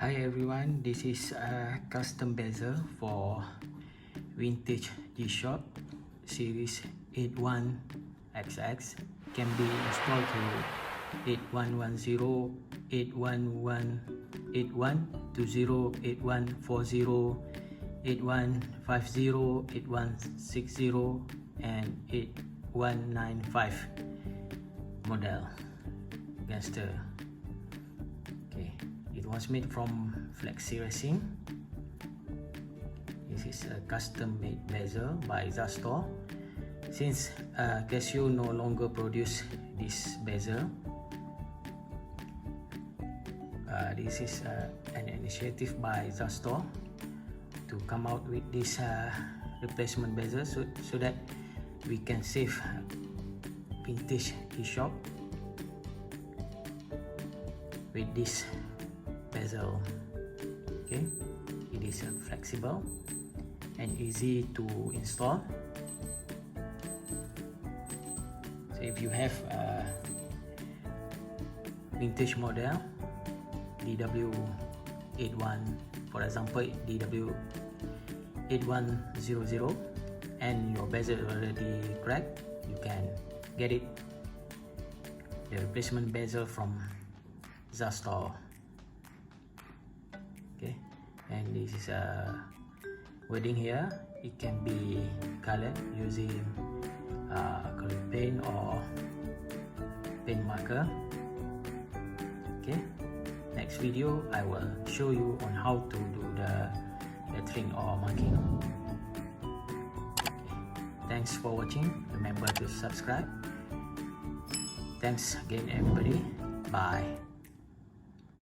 Hi everyone, this is a custom bezel for vintage G-Shock series 81XX. Can be installed to 8110, 81181, 20, 8140, 8150, 8160 and 8195 model Gangster. It was made from flexi resin. This is a custom made bezel by Customw. Since Customw no longer produce this bezel, this is an initiative by Customw to come out with this replacement bezel so that we can save vintage G-Shock with this bezel. Okay, it is flexible and easy to install. So if you have a vintage model DW-81, for example DW-8100, and your bezel already cracked, you can get it, the replacement bezel from Customw. Okay, and this is a wording here. It can be colored using acrylic paint or paint marker. Okay, next video I will show you on how to do the lettering or marking. Okay. Thanks for watching. Remember to subscribe. Thanks again everybody. Bye.